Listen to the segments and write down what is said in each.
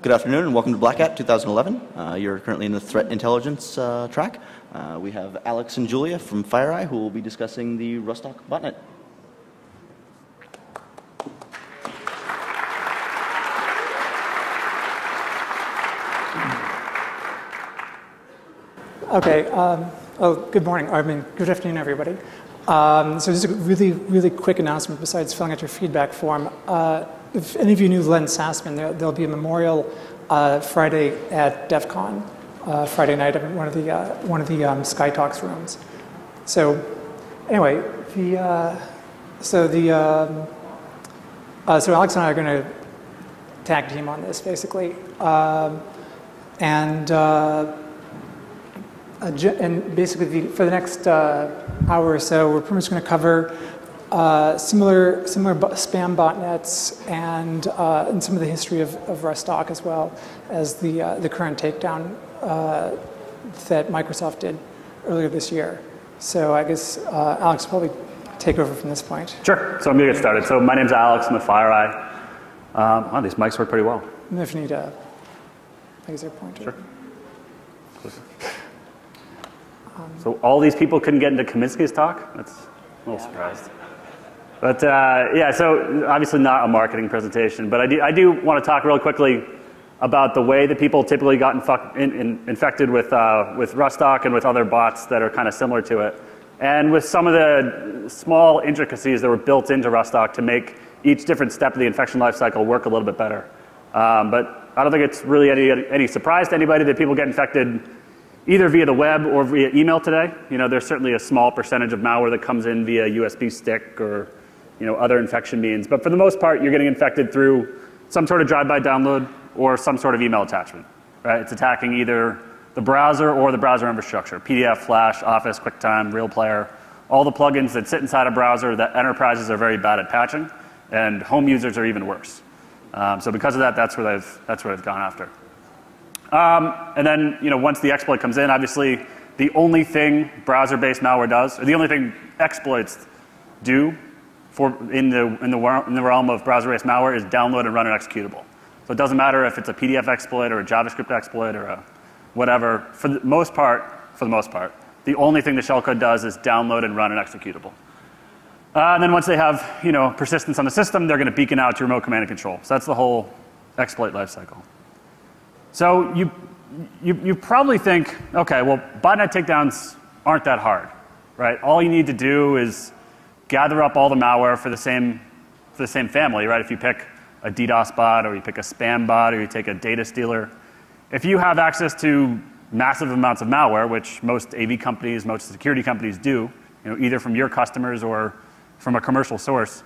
Good afternoon and welcome to BlackHat 2011. You're currently in the threat intelligence track. We have Alex and Julia from FireEye who will be discussing the Rustock Botnet. Okay. Good morning. Good afternoon, everybody. So just a really quick announcement besides filling out your feedback form. If any of you knew Len Sassman, there'll be a memorial Friday at DEF CON, Friday night in one of the Sky Talks rooms. So anyway, so Alex and I are going to tag team on this basically, and basically for the next hour or so, we're pretty much going to cover similar spam botnets and some of the history of Rustock, as well as the current takedown that Microsoft did earlier this year. So I guess Alex will probably take over from this point. Sure. So I'm going to get started. So my name's Alex. I'm with FireEye. Wow, these mics work pretty well. And if you need a laser pointer. Sure. So all these people couldn't get into Kaminsky's talk? That's a little surprised. But yeah, so obviously not a marketing presentation, but I do want to talk real quickly about the way that people typically got infected with Rustock and with other bots that are kind of similar to it, and with some of the small intricacies that were built into Rustock to make each different step of the infection lifecycle work a little bit better. But I don't think it's really any surprise to anybody that people get infected either via the web or via email today. You know, there's certainly a small percentage of malware that comes in via USB stick or other infection means. But for the most part, you're getting infected through some sort of drive-by download or some sort of email attachment, right? It's attacking either the browser or the browser infrastructure, PDF, Flash, Office, QuickTime, RealPlayer, all the plugins that sit inside a browser that enterprises are very bad at patching, and home users are even worse. So because of that, that's what I've gone after. And then, once the exploit comes in, obviously, the only thing browser-based malware does, or the only thing exploits do in the realm of browser-based malware is download and run an executable. So it doesn't matter if it's a PDF exploit or a JavaScript exploit or a whatever. For the most part, the only thing the shellcode does is download and run an executable. And then once they have persistence on the system, they're going to beacon out to remote command and control. So that's the whole exploit lifecycle. So you probably think, okay, well, botnet takedowns aren't that hard, right? All you need to do is gather up all the malware for the same family, right? If you pick a DDoS bot, or you pick a spam bot, or you take a data stealer, if you have access to massive amounts of malware, which most AV companies, most security companies do, either from your customers or from a commercial source,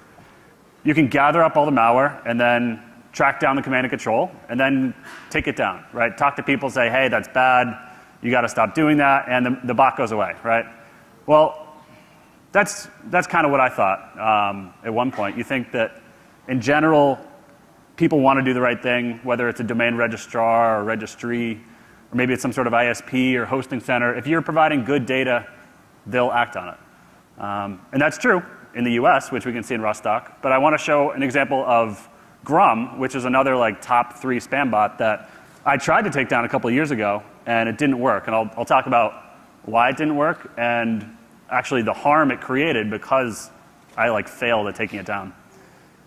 you can gather up all the malware and then track down the command and control, and then take it down, right? Talk to people, say, hey, that's bad, you got to stop doing that, and the bot goes away, right? Well, that's kind of what I thought at one point. You think that, in general, people want to do the right thing, whether it's a domain registrar or registry, or maybe it's some sort of ISP or hosting center. If you're providing good data, they'll act on it. And that's true in the US, which we can see in Rustock. But I want to show an example of Grum, which is another top 3 spam bot that I tried to take down a couple of years ago, and it didn't work. And I'll talk about why it didn't work and actually the harm it created because I failed at taking it down.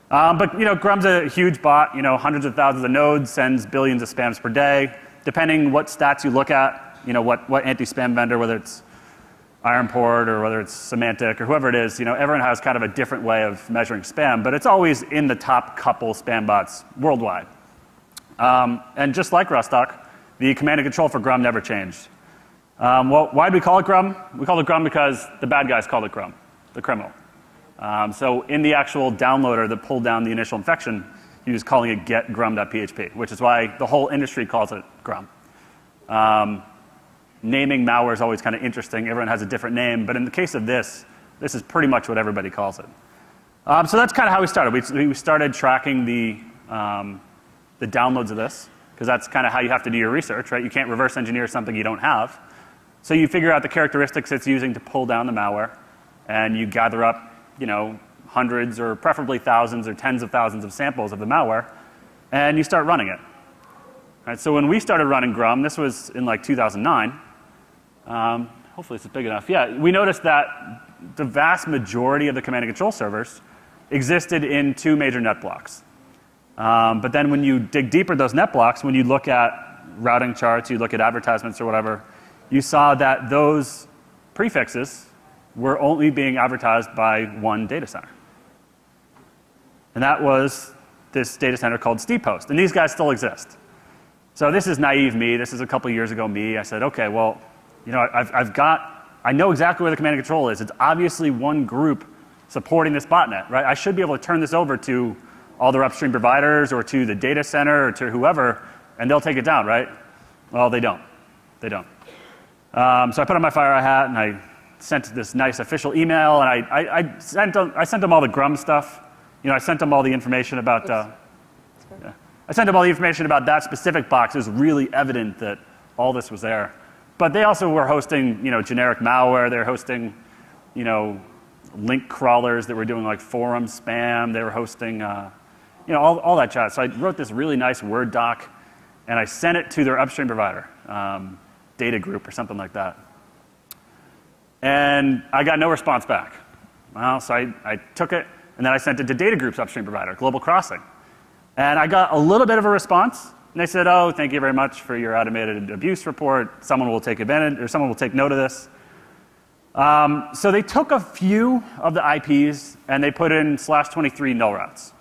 But Grum's a huge bot. Hundreds of thousands of nodes, sends billions of spams per day. Depending what stats you look at, what anti-spam vendor, whether it's Ironport or whether it's Symantec or whoever it is, everyone has kind of a different way of measuring spam, but it's always in the top couple spam bots worldwide. And just like Rustock, the command and control for Grum never changed. Well, why did we call it Grum? We called it Grum because the bad guys called it Grum, the criminal. So in the actual downloader that pulled down the initial infection, he was calling it getgrum.php, which is why the whole industry calls it Grum. Naming malware is always kind of interesting. Everyone has a different name, but in the case of this is pretty much what everybody calls it. So that's kind of how we started. We started tracking the downloads of this, because that's kind of how you have to do your research, right? You can't reverse engineer something you don't have. So you figure out the characteristics it's using to pull down the malware, and you gather up, hundreds or preferably thousands or tens of thousands of samples of the malware, and you start running it. Right? So when we started running Grum, this was in like 2009. Hopefully this is big enough. Yeah, we noticed that the vast majority of the command and control servers existed in 2 major net blocks. But then when you dig deeper those net blocks, when you look at routing charts, you look at advertisements or whatever, you saw that those prefixes were only being advertised by one data center. And that was this data center called SteepHost. And these guys still exist. So this is naive me. This is a couple years ago me. I said, OK, well, you know, I know exactly where the command and control is. It's obviously one group supporting this botnet, right? I should be able to turn this over to all their upstream providers or to the data center or to whoever, and they'll take it down, right? Well, they don't. They don't. So I put on my FireEye hat, and I sent this nice official email, and I sent them all the Grum stuff. You know, I sent them all the information about. Yeah. I sent them all the information about that specific box. It was really evident that all this was there. But they also were hosting, you know, generic malware. They were hosting, you know, link crawlers that were doing like forum spam. They were hosting, you know, all that chat. So I wrote this really nice Word doc, and I sent it to their upstream provider, data group or something like that. And I got no response back. Well, so I took it, and then I sent it to data group's upstream provider, Global Crossing. And I got a little bit of a response. And they said, oh, thank you very much for your automated abuse report. Someone will take advantage, or someone will take note of this. So they took a few of the IPs, and they put in /23 null routes.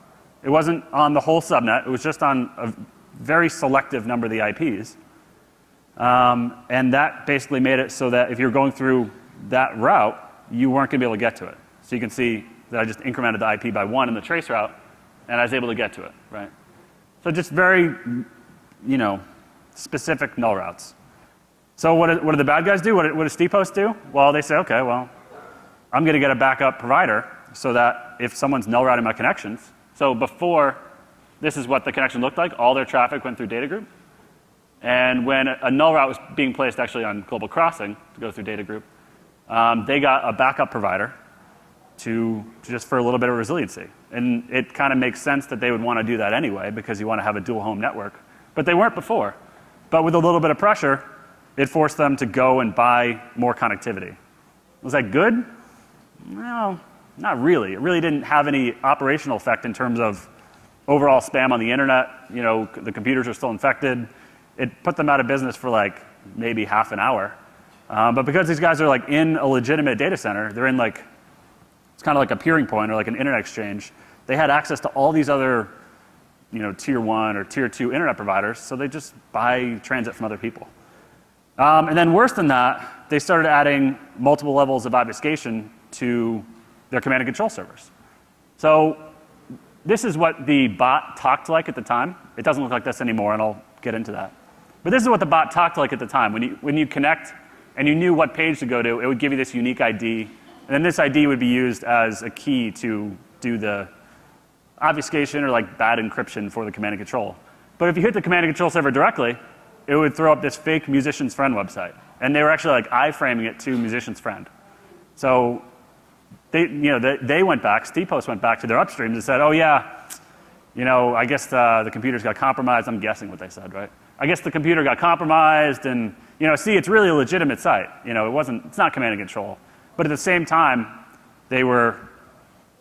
It wasn't on the whole subnet. It was just on a very selective number of the IPs. And that basically made it so that if you're going through that route, you weren't going to be able to get to it. So you can see that I just incremented the IP by 1 in the trace route, and I was able to get to it, right? So just very, you know, specific null routes. So what do the bad guys do? What does SteepHost do? Well, they say, OK, well, I'm going to get a backup provider so that if someone's null routing my connections. So before, this is what the connection looked like. All their traffic went through data group. And when a null route was being placed actually on Global Crossing to go through data group, they got a backup provider to just for a little bit of resiliency. And it kind of makes sense that they would want to do that anyway because you want to have a dual home network. But they weren't before. But with a little bit of pressure, it forced them to go and buy more connectivity. Was that good? No, not really. It really didn't have any operational effect in terms of overall spam on the internet. You know, the computers are still infected. It put them out of business for like maybe half an hour. But because these guys are like in a legitimate data center, they're in like, it's kind of like a peering point or like an internet exchange. They had access to all these other, you know, tier 1 or tier 2 internet providers, so they just buy transit from other people. And then worse than that, they started adding multiple levels of obfuscation to their command and control servers. So this is what the bot talked like at the time. It doesn't look like this anymore, and I'll get into that. But this is what the bot talked like at the time. When you connect and you knew what page to go to, it would give you this unique ID. And then this ID would be used as a key to do the obfuscation or like bad encryption for the command and control. But if you hit the command and control server directly, it would throw up this fake musician's friend website. And they were actually like iframing it to musician's friend. So they went back, SteepHost went back to their upstreams and said, oh yeah, you know, I guess the computers got compromised. I'm guessing what they said, right? I guess the computer got compromised, and you know, see, it's really a legitimate site. You know, it's not command and control. But at the same time, they were,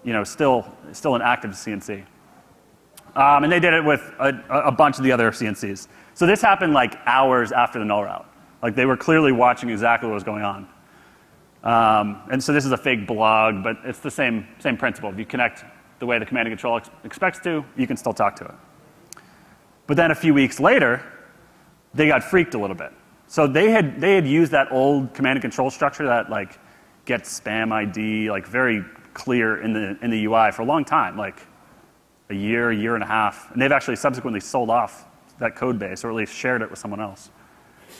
you know, still an active CNC. And they did it with a bunch of the other CNCs. So this happened like hours after the null route. Like they were clearly watching exactly what was going on. And so this is a fake blog, but it's the same principle. If you connect the way the command and control expects to, you can still talk to it. But then a few weeks later, they got freaked a little bit. So they had used that old command and control structure that like gets spam ID, like very clear in the UI for a long time, like a year and a half. And they've actually subsequently sold off that code base, or at least shared it with someone else.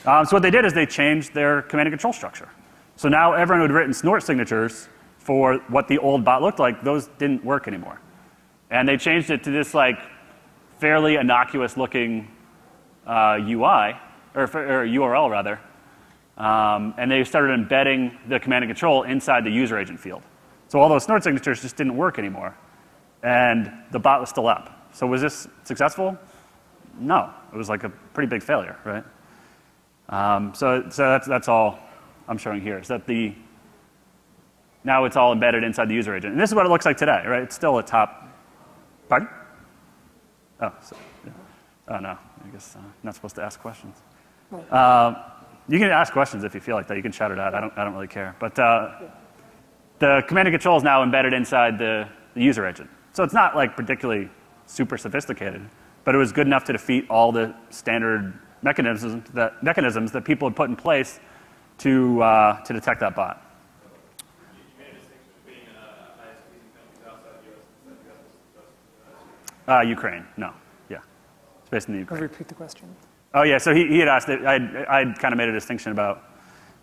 So what they did is they changed their command and control structure. So now everyone who had written snort signatures for what the old bot looked like, those didn't work anymore. And they changed it to this like fairly innocuous looking UI, or URL rather. And they started embedding the command and control inside the user agent field. So all those snort signatures just didn't work anymore. And the bot was still up. So was this successful? no, it was like a pretty big failure, right? So that's all I'm showing here, is that now it's all embedded inside the user agent. And this is what it looks like today, right? It's still a top, pardon? Oh, yeah. Oh no, I guess not supposed to ask questions. You can ask questions if you feel like that. You can shout it out. I don't really care. But the command and control is now embedded inside the user agent. So it's not like particularly super sophisticated, but it was good enough to defeat all the standard mechanisms that people had put in place to detect that bot. You made a distinction between ISPs and companies outside the US. Ukraine, no, yeah, it's based in the Ukraine. I'll repeat the question. Oh yeah, so he had asked. I'd kind of made a distinction about,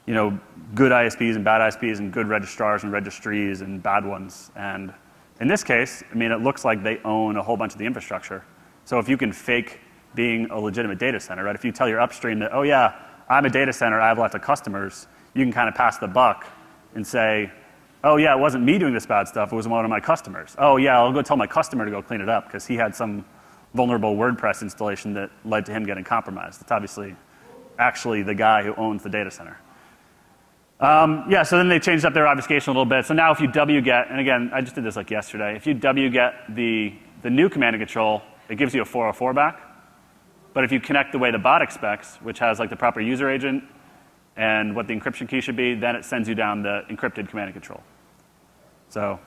good ISPs and bad ISPs and good registrars and registries and bad ones. And in this case, I mean, it looks like they own a whole bunch of the infrastructure. So if you can fake being a legitimate data center, right? If you tell your upstream that, oh yeah, I'm a data center, I have lots of customers, you can kind of pass the buck and say, oh yeah, it wasn't me doing this bad stuff, it was one of my customers. Oh yeah, I'll go tell my customer to go clean it up because he had some vulnerable WordPress installation that led to him getting compromised. It's obviously actually the guy who owns the data center. Yeah, so then they changed up their obfuscation a little bit. So now if you wget, and again, I just did this like yesterday, if you wget the new command and control, it gives you a 404 back. But if you connect the way the bot expects, which has like the proper user agent and what the encryption key should be, then it sends you down the encrypted command and control. So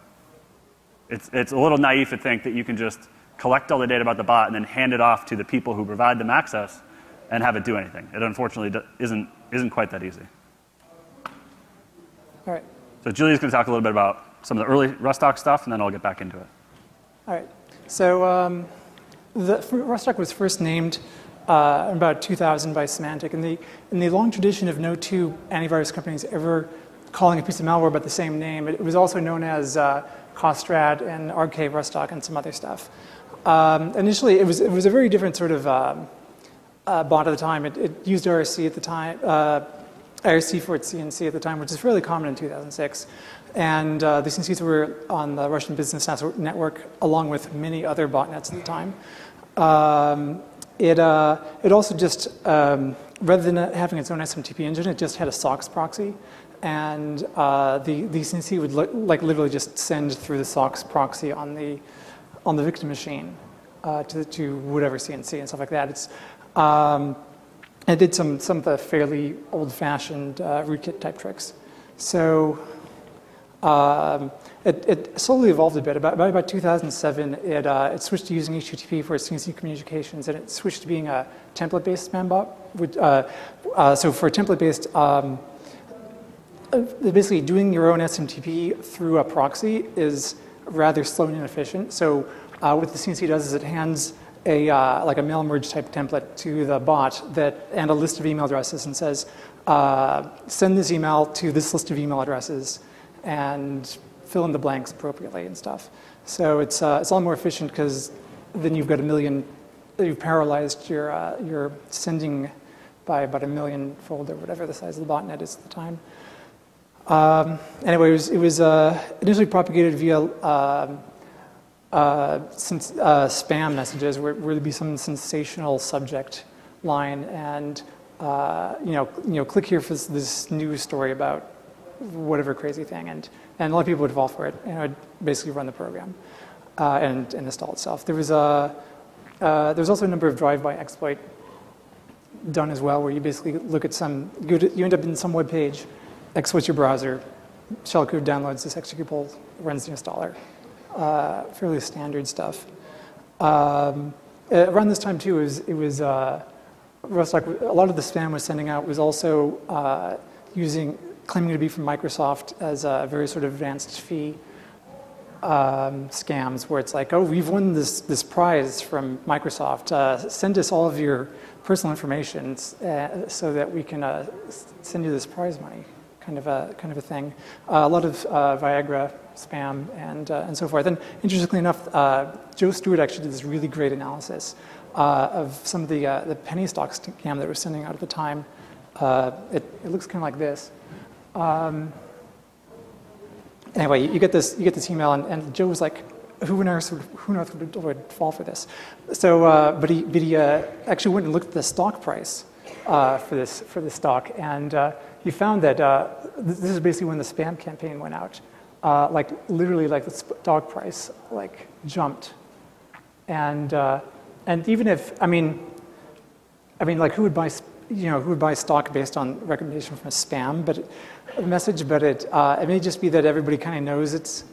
it's a little naive to think that you can just collect all the data about the bot and then hand it off to the people who provide them access and have it do anything. It unfortunately isn't quite that easy. All right. So Julia's going to talk a little bit about some of the early Rustock stuff, and then I'll get back into it. All right. So Rustock was first named in about 2000 by Symantec. In the long tradition of no two antivirus companies ever calling a piece of malware by the same name, it was also known as Costrat and RK Rustock and some other stuff. Initially, it was a very different sort of bot at the time. It used RSC at the time, IRC for its CNC at the time, which is fairly common in 2006. And the CNCs were on the Russian Business Network, along with many other botnets at the time. It also just, rather than having its own SMTP engine, it just had a SOX proxy. And the CNC would literally just send through the SOX proxy on the victim machine to whatever CNC and stuff like that. It did some of the fairly old-fashioned rootkit type tricks. So it slowly evolved a bit. By about 2007, it switched to using HTTP for its CNC communications, and it switched to being a template-based spambot. So for template-based, basically doing your own SMTP through a proxy is rather slow and inefficient. So what the CNC does is it hands like a mail merge type template to the bot and a list of email addresses and says, send this email to this list of email addresses and fill in the blanks appropriately and stuff. So it's a lot more efficient because then you've got you've parallelized your sending by about 1 million fold or whatever the size of the botnet is at the time. Anyway, it was initially propagated via spam messages where there'd be some sensational subject line and click here for this news story about whatever crazy thing, and a lot of people would fall for it and it would basically run the program and install itself. There was also a number of drive-by exploit done as well, where you basically look at you end up in some web page, exploits your browser, shellcode downloads this executable, runs the installer. Fairly standard stuff. Around this time too, it was Rustock. A lot of the spam was sending out was also claiming to be from Microsoft as a very sort of advanced fee scams, where it's like, oh, we've won this prize from Microsoft. Send us all of your personal information so that we can send you this prize money. Kind of a thing. A lot of Viagra spam and so forth. And interestingly enough, Joe Stewart actually did this really great analysis of some of the penny stock scam that we're sending out at the time. It looks kind of like this. Anyway, you get this email, and Joe was like, who on earth would fall for this? So, but he actually went and looked at the stock price for this stock, and he found that this is basically when the spam campaign went out. Like literally, like the stock price like jumped, and even if I mean, like who would buy stock based on recommendation from a spam message? But it may just be that everybody kind of knows it's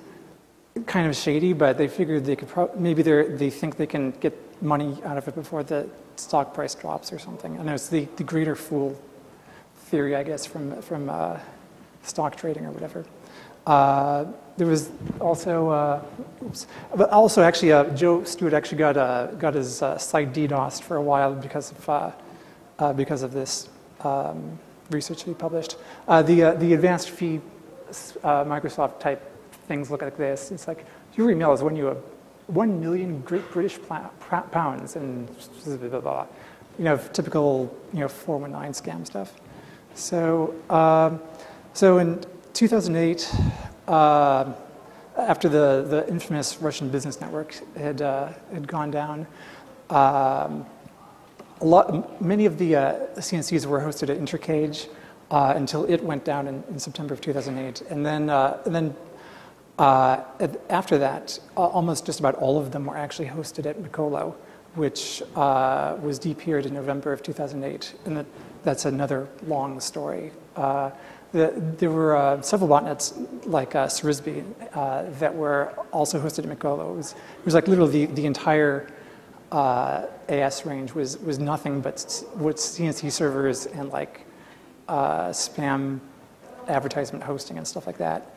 kind of shady, but they figured they could maybe they think they can get money out of it before the stock price drops or something. I know it's the greater fool theory, I guess, from stock trading or whatever. There was also, but also actually, Joe Stewart actually got his site DDoSed for a while because of this research that he published. The advanced fee Microsoft type things look like this. It's like your email is when you have 1 million Great British pounds and blah, blah, blah, typical 419 scam stuff. So so in 2008, after the infamous Russian business network had gone down, many of the CNCs were hosted at Intercage until it went down in September of 2008, and then after that, almost just about all of them were actually hosted at Mikolo, which was depeered in November of 2008, and that's another long story. There were several botnets like Srisby that were also hosted at Mikolo. It was like literally the entire AS range was nothing but CNC servers and like spam advertisement hosting and stuff like that.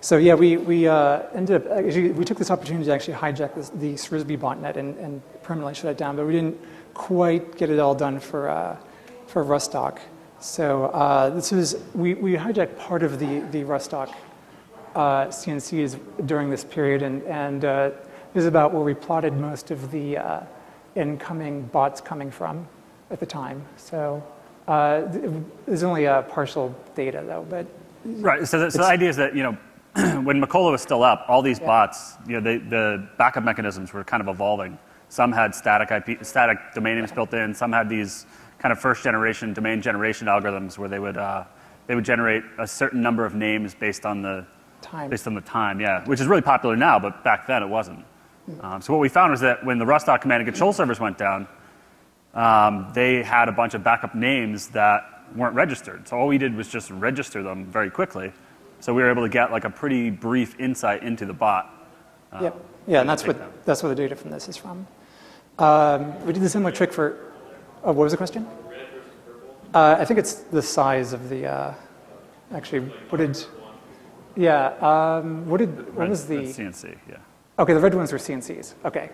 So yeah, we ended up actually we took this opportunity to actually hijack the Srisby botnet and permanently shut it down, but we didn't quite get it all done for Rustock. So we hijacked part of the Rustock CNCs during this period, and this is about where we plotted most of the incoming bots coming from at the time. So there's only partial data though, but right. So the idea is that when Mikolo was still up, all these bots, the backup mechanisms were kind of evolving. Some had static domain names built in. Some had these kind of first generation domain generation algorithms where they would generate a certain number of names based on the time, yeah, which is really popular now, but back then it wasn't. So what we found was that when the Rustock command and control servers went down, they had a bunch of backup names that weren't registered. So all we did was just register them very quickly. So we were able to get like a pretty brief insight into the bot. Yep. Yeah, and that's where the data from this is from. We did the similar trick for. Oh, what was the question? Red versus purple? I think it's the size of the. Actually, what did? Yeah. What was the CNC? Yeah. Okay, the red ones were CNCs. Okay,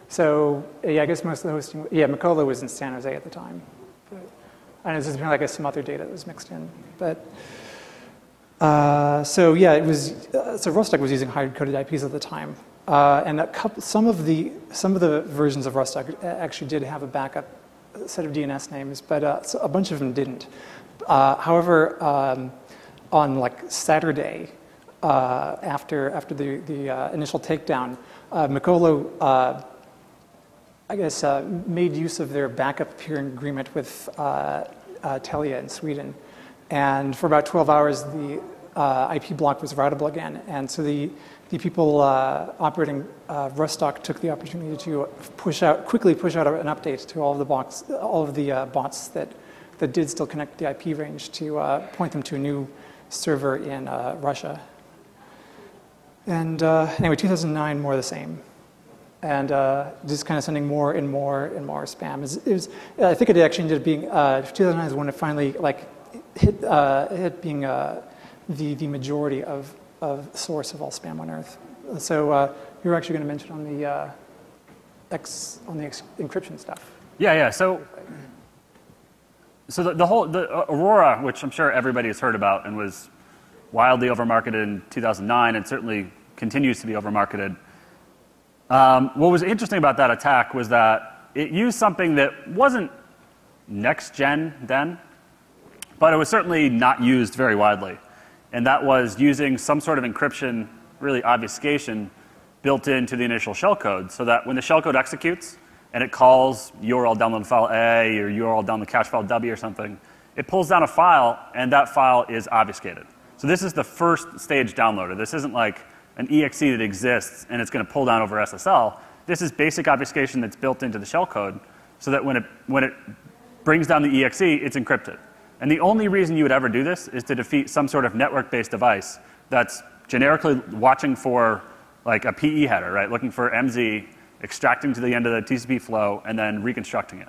so yeah, I guess most of the hosting. Yeah, Mikolo was in San Jose at the time, and it's just been like some other data that was mixed in, but. So yeah, it was. So Rustock was using hard-coded IPs at the time, and some of the versions of Rustock actually did have a backup set of DNS names, but so a bunch of them didn't. However, on like Saturday, after the initial takedown, Mikolo, I guess, made use of their backup peering agreement with Telia in Sweden. And for about 12 hours, the IP block was routable again. And so the people operating Rustock took the opportunity to quickly push out an update to all of the bots that did still connect the IP range to point them to a new server in Russia. And anyway, 2009, more of the same. And just kind of sending more and more and more spam. I think it actually ended up being 2009 is when it finally hit being the majority of source of all spam on Earth. So you were actually going to mention on the encryption stuff. Yeah. So the Aurora, which I'm sure everybody has heard about and was wildly overmarketed in 2009 and certainly continues to be overmarketed. What was interesting about that attack was that it used something that wasn't next gen then, but it was certainly not used very widely. And that was using some sort of encryption, really obfuscation, built into the initial shellcode, so that when the shellcode executes and it calls URL download file A or URL download cache file W or something, it pulls down a file, and that file is obfuscated. So this is the first stage downloader. This isn't like an exe that exists and it's going to pull down over SSL. This is basic obfuscation that's built into the shellcode, so that when it brings down the exe, it's encrypted. And the only reason you would ever do this is to defeat some sort of network-based device that's generically watching for like a PE header, right? Looking for MZ, extracting to the end of the TCP flow, and then reconstructing it.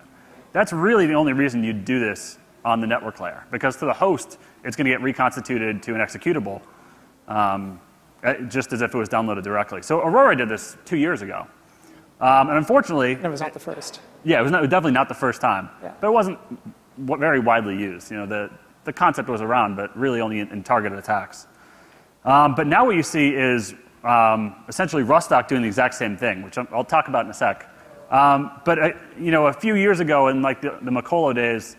That's really the only reason you'd do this on the network layer, because to the host, it's going to get reconstituted to an executable, just as if it was downloaded directly. So Aurora did this 2 years ago. And unfortunately, It was not the first. yeah, it was definitely not the first time, Yeah. but it wasn't very widely used. You know, the concept was around, but really only in targeted attacks. But now what you see is essentially Rustock doing the exact same thing, which I'll talk about in a sec. But you know, a few years ago, in like the Macolo days,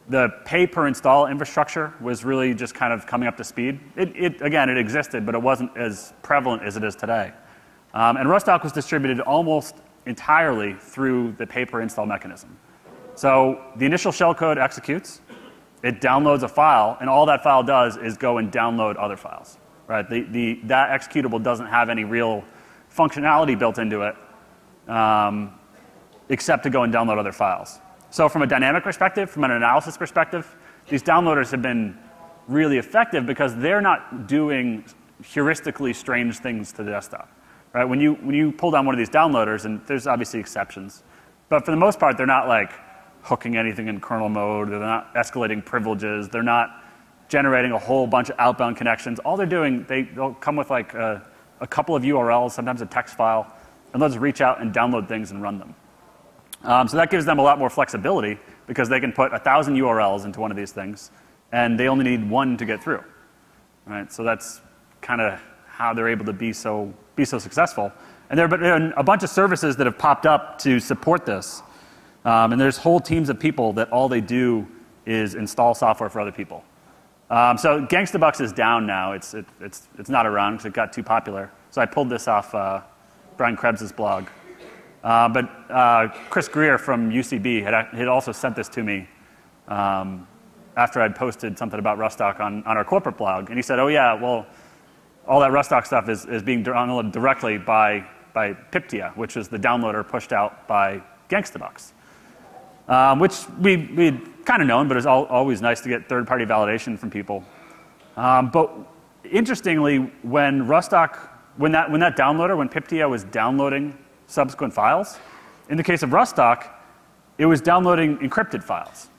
the pay per install infrastructure was really just kind of coming up to speed. Again, it existed, but it wasn't as prevalent as it is today. And Rustock was distributed almost entirely through the pay per install mechanism. So the initial shellcode executes, it downloads a file, and all that file does is go and download other files. Right? That executable doesn't have any real functionality built into it, except to go and download other files. So from a dynamic perspective, from an analysis perspective, these downloaders have been really effective because they're not doing heuristically strange things to the desktop. Right? When you pull down one of these downloaders, and there's obviously exceptions, but for the most part, they're not like hooking anything in kernel mode, they're not escalating privileges, they're not generating a whole bunch of outbound connections. All they're doing, they'll come with like a couple of URLs, sometimes a text file, and they'll just reach out and download things and run them. So that gives them a lot more flexibility because they can put 1,000 URLs into one of these things, and they only need one to get through. Right? So that's kind of how they're able to be so successful. And there have been a bunch of services that have popped up to support this. And there's whole teams of people that all they do is install software for other people. So GangstaBucks is down now. It's not around because it got too popular. So I pulled this off Brian Krebs' blog. But Chris Greer from UCB had also sent this to me after I'd posted something about Rustock on our corporate blog. And he said, oh yeah, well, all that Rustock stuff is being downloaded directly by Piptia, which is the downloader pushed out by GangstaBucks. Which we'd kind of known, but it's always nice to get third-party validation from people. But interestingly, when Rustock, when that downloader, when Piptia was downloading subsequent files, in the case of Rustock, it was downloading encrypted files.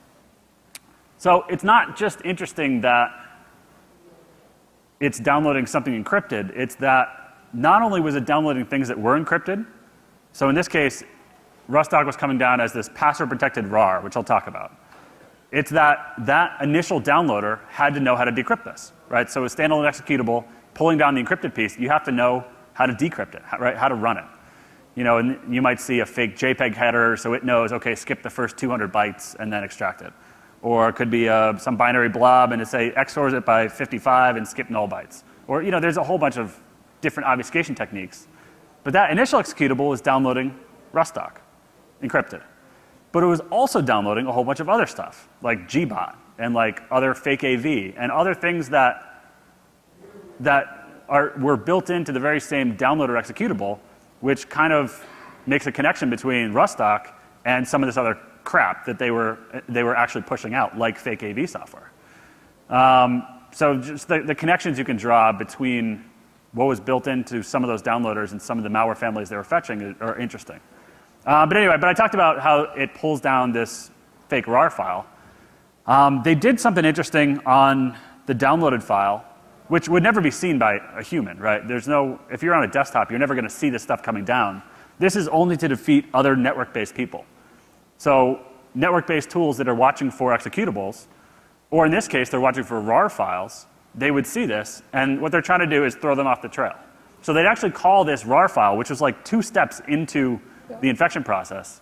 So it's not just interesting that it's downloading something encrypted, it's that not only was it downloading things that were encrypted, so in this case, Rustock was coming down as this password-protected RAR, which I'll talk about. It's that initial downloader had to know how to decrypt this, right? So a standalone executable, pulling down the encrypted piece, you have to know how to decrypt it, right? How to run it. You know, and you might see a fake JPEG header, so it knows, okay, skip the first 200 bytes and then extract it. Or it could be some binary blob and it say XORs it by 55 and skip null bytes. Or, you know, there's a whole bunch of different obfuscation techniques. But that initial executable is downloading Rustock, encrypted. But it was also downloading a whole bunch of other stuff, like gbot and like other fake AV and other things that were built into the very same downloader executable, which kind of makes a connection between Rustock and some of this other crap that they were actually pushing out, like fake AV software. So just the connections you can draw between what was built into some of those downloaders and some of the malware families they were fetching are interesting. But anyway, I talked about how it pulls down this fake RAR file. They did something interesting on the downloaded file, which would never be seen by a human, right? If you're on a desktop, you're never going to see this stuff coming down. This is only to defeat other network-based people. So network-based tools that are watching for executables, or in this case, they're watching for RAR files, they would see this, and what they're trying to do is throw them off the trail. So they'd actually call this RAR file, which was like 2 steps into the infection process.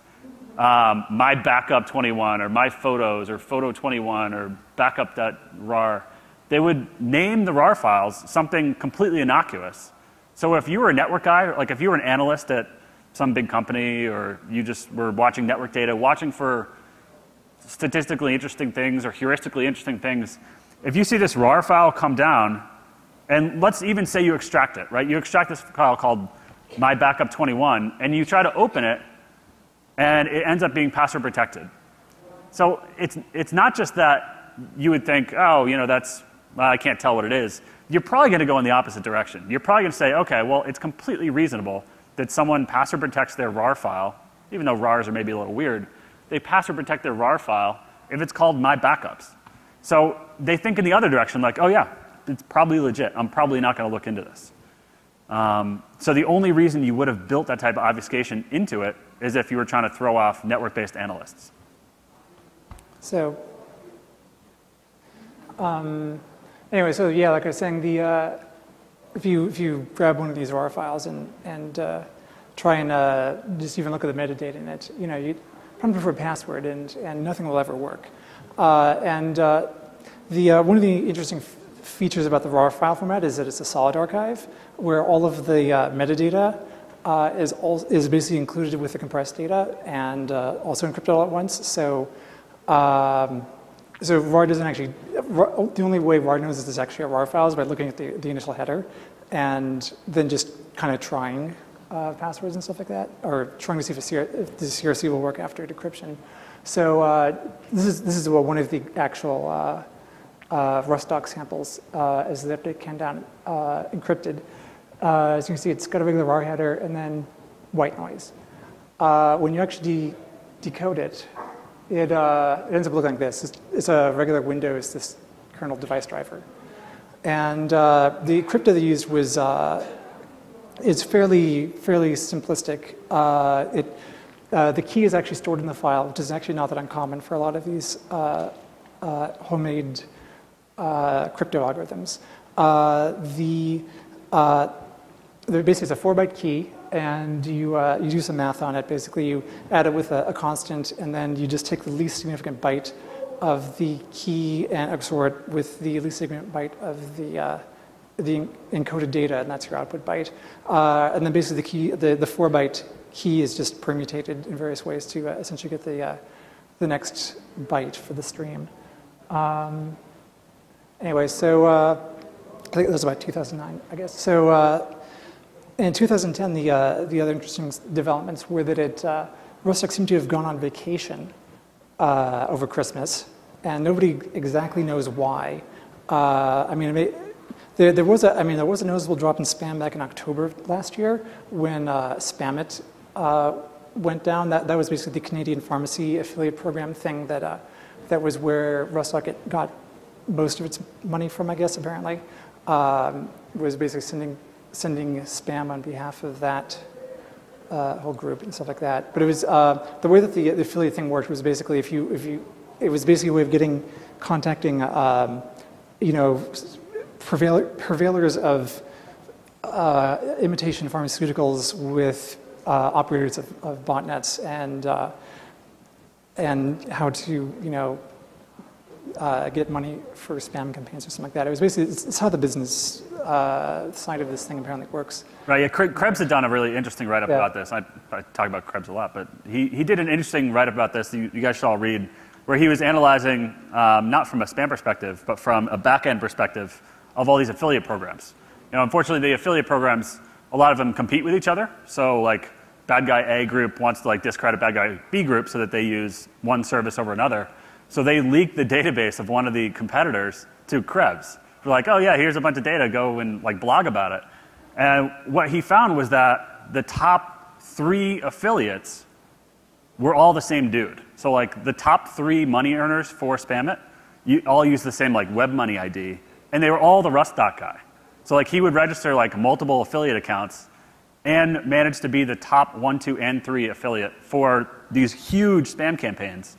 my backup 21 or my photos or photo 21 or backup.rar, they would name the RAR files something completely innocuous. So if you were a network guy, like if you were an analyst at some big company or you just were watching network data, watching for statistically interesting things or heuristically interesting things, if you see this RAR file come down, and let's even say you extract it, right? You extract this file called my backup 21, and you try to open it, and it ends up being password protected. So it's not just that you would think, oh, you know, that's, well, I can't tell what it is. You're probably going to go in the opposite direction. You're probably going to say, okay, well, it's completely reasonable that someone password protects their RAR file, even though RARs are maybe a little weird. They password protect their RAR file if it's called my backups. So they think in the other direction, like, oh yeah, it's probably legit. I'm probably not going to look into this. So the only reason you would have built that type of obfuscation into it is if you were trying to throw off network-based analysts. So anyway, so yeah, like I was saying, if you grab one of these RAR files and try and just even look at the metadata in it, you know, you prompt for a password and nothing will ever work. One of the interesting features about the RAR file format is that it's a solid archive where all of the metadata is basically included with the compressed data and also encrypted all at once. So RAR doesn't actually, the only way RAR knows that it's actually a RAR file is by looking at the initial header and then just kind of trying passwords and stuff like that, or trying to see if the CRC will work after decryption. So this is one of the actual Rustock samples as the update came down encrypted. As you can see, it's got a regular RAR header and then white noise. When you actually decode it, it ends up looking like this. It's a regular Windows, this kernel device driver. And the crypto they used was it's fairly simplistic. The key is actually stored in the file, which is actually not that uncommon for a lot of these homemade crypto algorithms. Basically, it's a 4-byte key, and you do some math on it. Basically, you add it with a constant, and then you just take the least significant byte of the key and XOR it with the least significant byte of the encoded data, and that's your output byte. And then basically the 4-byte key is just permutated in various ways to essentially get the next byte for the stream. Anyway, so I think that was about 2009, I guess. So in 2010, the other interesting developments were that Rustock seemed to have gone on vacation over Christmas, and nobody exactly knows why. There was a noticeable drop in spam back in October last year when spambot went down. That was basically the Canadian pharmacy affiliate program thing that was where Rustock got most of its money from, I guess, apparently. Was basically sending spam on behalf of that whole group and stuff like that. But it was the way that the affiliate thing worked was basically it was basically a way of contacting purveyors of imitation pharmaceuticals with operators of botnets and how to get money for spam campaigns or something like that. It was basically it's how the business side of this thing apparently works. Right. Yeah. Krebs had done a really interesting write-up about this. I talk about Krebs a lot, but he did an interesting write-up about this. You guys should all read, where he was analyzing not from a spam perspective, but from a back-end perspective of all these affiliate programs. Unfortunately, the affiliate programs, a lot of them compete with each other. So like bad guy A group wants to discredit bad guy B group so that they use one service over another. So they leak the database of one of the competitors to Krebs. They're like, oh yeah, here's a bunch of data, go and blog about it. And what he found was that the top 3 affiliates were all the same dude. So the top 3 money earners for Spambot, all use the same web money ID. And they were all the Rustock guy. So he would register multiple affiliate accounts and manage to be the top 1, 2, and 3 affiliate for these huge spam campaigns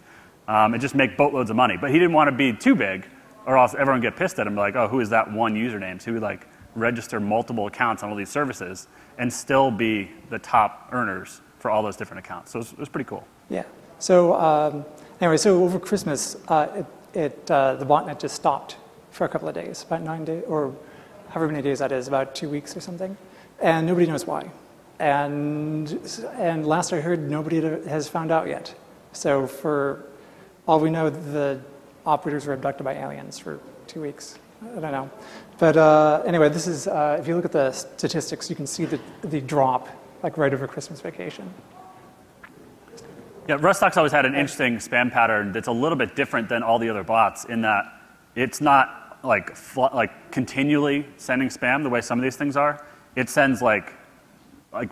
and just make boatloads of money. But he didn't want to be too big or else everyone would get pissed at him like, oh, who is that one username? So he would register multiple accounts on all these services and still be the top earners for all those different accounts. So it was pretty cool. Yeah. So anyway, so over Christmas, the botnet just stopped for a couple of days, about 9 days, or however many days that is, about 2 weeks or something, and nobody knows why. And last I heard, nobody has found out yet. So for all we know, the operators were abducted by aliens for 2 weeks. I don't know. But anyway, this is, if you look at the statistics, you can see the drop, like right over Christmas vacation. Yeah, Rustock's always had an interesting spam pattern that's a little bit different than all the other bots in that it's not like continually sending spam the way some of these things are. It sends like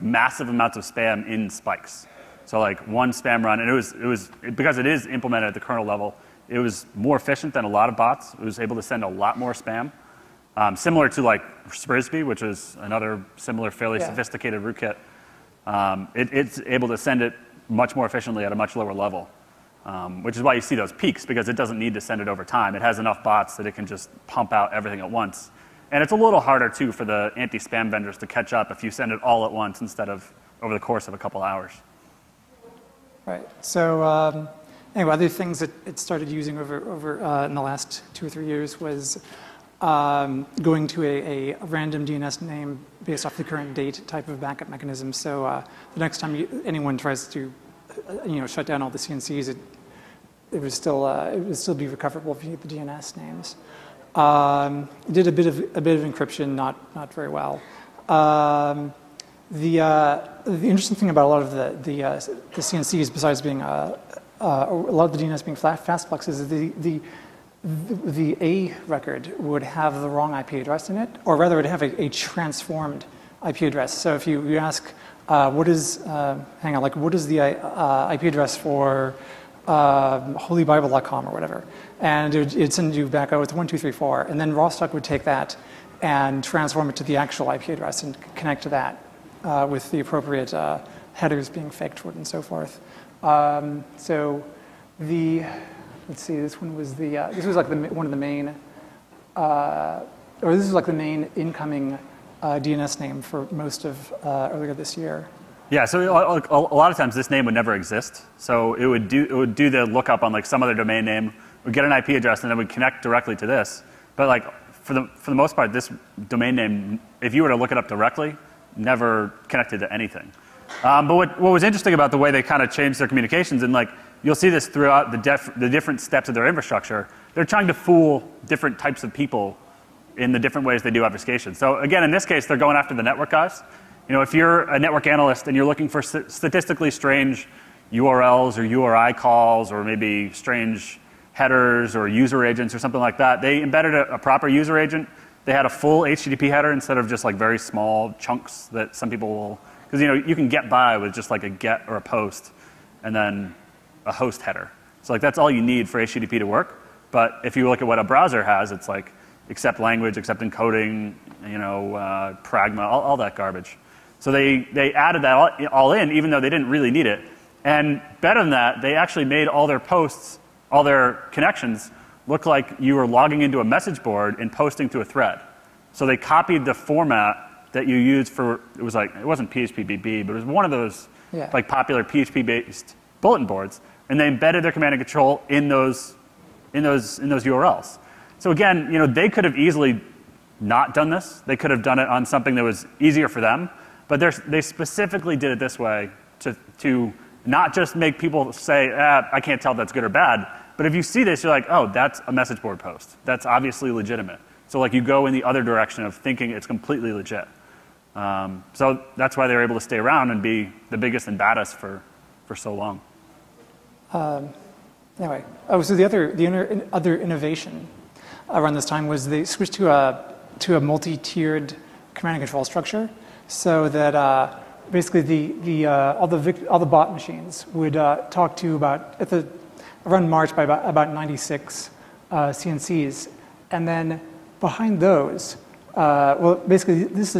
massive amounts of spam in spikes. So like one spam run, and it was because it is implemented at the kernel level, it was more efficient than a lot of bots. It was able to send a lot more spam. Similar to like Sprisby, which is another similar fairly sophisticated rootkit. It's able to send it much more efficiently at a much lower level, which is why you see those peaks, because it doesn't need to send it over time. It has enough bots that it can just pump out everything at once. And it's a little harder, too, for the anti-spam vendors to catch up if you send it all at once instead of over the course of a couple hours. Right. So anyway, other things that it started using over in the last 2 or 3 years was going to a random DNS name based off the current date type of backup mechanism. So the next time anyone tries to shut down all the CNCs, it would still be recoverable if you get the DNS names. Did a bit of encryption, not very well. The interesting thing about a lot of the CNCs, besides being a lot of the DNS being fastplex, is the A record would have the wrong IP address in it, or rather, it would have a transformed IP address. So if you ask, what is the IP address for holybible.com or whatever, and it'd send you back, oh, it's 1234, and then Rustock would take that and transform it to the actual IP address and connect to that with the appropriate headers being faked for it and so forth. Let's see, this one was this was like one of the main, this is like the main incoming DNS name for most of earlier this year. Yeah, so a lot of times this name would never exist. So it would do the lookup on like some other domain name, would get an IP address, and then would connect directly to this. But like for the most part, this domain name, if you were to look it up directly, never connected to anything. But what was interesting about the way they kind of changed their communications, and like you'll see this throughout the different steps of their infrastructure, they're trying to fool different types of people in the different ways they do obfuscation. So again, in this case, they're going after the network guys. If you're a network analyst and you're looking for statistically strange URLs or URI calls or maybe strange headers or user agents or something like that, they embedded a proper user agent. They had a full HTTP header instead of just like very small chunks that some people will, because you can get by with just like a get or a post and then a host header. So like that's all you need for HTTP to work. But if you look at what a browser has, it's like accept language, accept encoding, pragma, all that garbage. So they added that all in, even though they didn't really need it. And better than that, they actually made all their posts, all their connections, look like you were logging into a message board and posting to a thread. So they copied the format that you used for, it wasn't PHPBB, but it was one of those like popular PHP-based bulletin boards, and they embedded their command and control in those URLs. So again, they could have easily not done this. They could have done it on something that was easier for them, but they specifically did it this way to not just make people say, I can't tell if that's good or bad, but if you see this, you're like, oh, that's a message board post. That's obviously legitimate. So like you go in the other direction of thinking it's completely legit. So that's why they were able to stay around and be the biggest and baddest for so long. Anyway, so the other innovation around this time was they switched to a multi-tiered command and control structure, so that basically all the bot machines would talk to around March by about 96 CNCs, and then behind those, basically these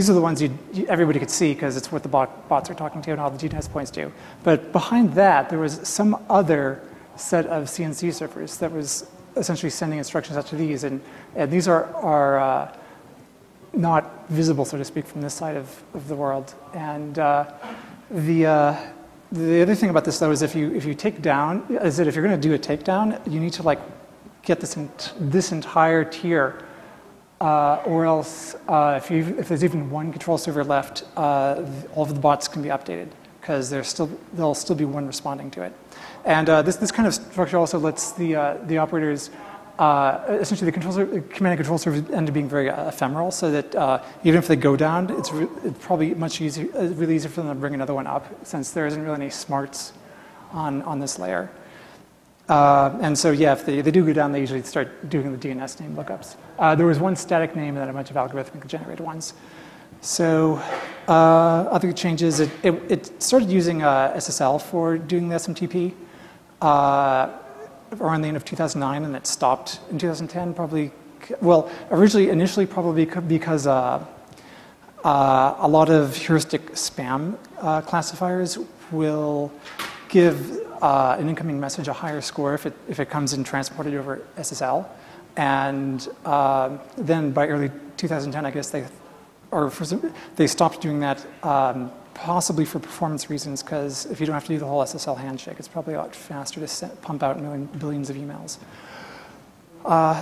are the ones everybody could see because it's what the bots are talking to and all the DNS points do. But behind that, there was some other set of CNC servers that was essentially sending instructions out to these, and these are not visible, so to speak, from this side of the world. And the other thing about this though is if you take down, is that if you're going to do a takedown, you need to like get this entire tier, or else if there's even one control server left, all of the bots can be updated because there'll still be one responding to it. And this kind of structure also lets the operators, essentially the command and control servers end up being very ephemeral, so that even if they go down, it's probably much easier, really easy for them to bring another one up, since there isn't really any smarts on this layer. And so yeah, if they do go down, they usually start doing the DNS name lookups. There was one static name and then a bunch of algorithmically generated ones. So other changes, it started using SSL for doing the SMTP around the end of 2009, and it stopped in 2010, probably, well, initially probably because a lot of heuristic spam classifiers will give an incoming message a higher score if it comes in transported over SSL. And then by early 2010, I guess they stopped doing that, possibly for performance reasons, because if you don't have to do the whole SSL handshake, it's probably a lot faster to pump out billions of emails.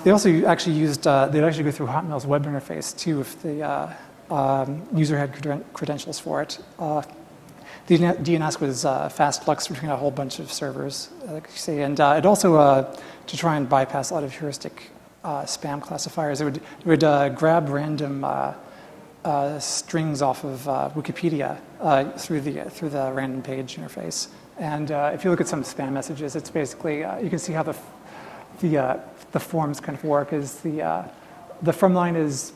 They also actually used, they'd actually go through Hotmail's web interface too if the user had credentials for it. The DNS was fast flux between a whole bunch of servers, like you say, and it also, to try and bypass a lot of heuristic spam classifiers, it would grab random strings off of Wikipedia through the random page interface. And if you look at some spam messages, it's basically, you can see how the forms kind of work. Is the from line is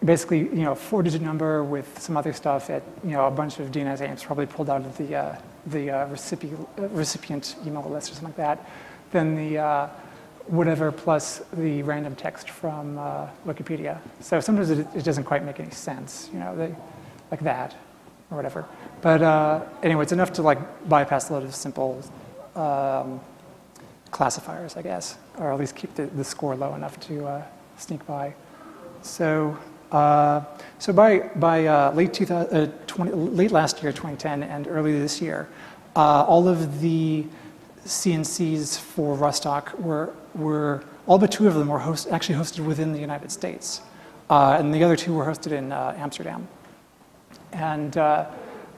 basically, you know, a 4-digit number with some other stuff at, you know, a bunch of DNS names probably pulled out of the recipient email list or something like that. Then the whatever plus the random text from Wikipedia. So sometimes it doesn't quite make any sense, you know, like that or whatever. But anyway, it's enough to like bypass a lot of simple classifiers, I guess, or at least keep the score low enough to sneak by. So by late last year, 2010, and early this year, all of the CNCs for Rustock were all but 2 of them were actually hosted within the United States, and the other 2 were hosted in Amsterdam. And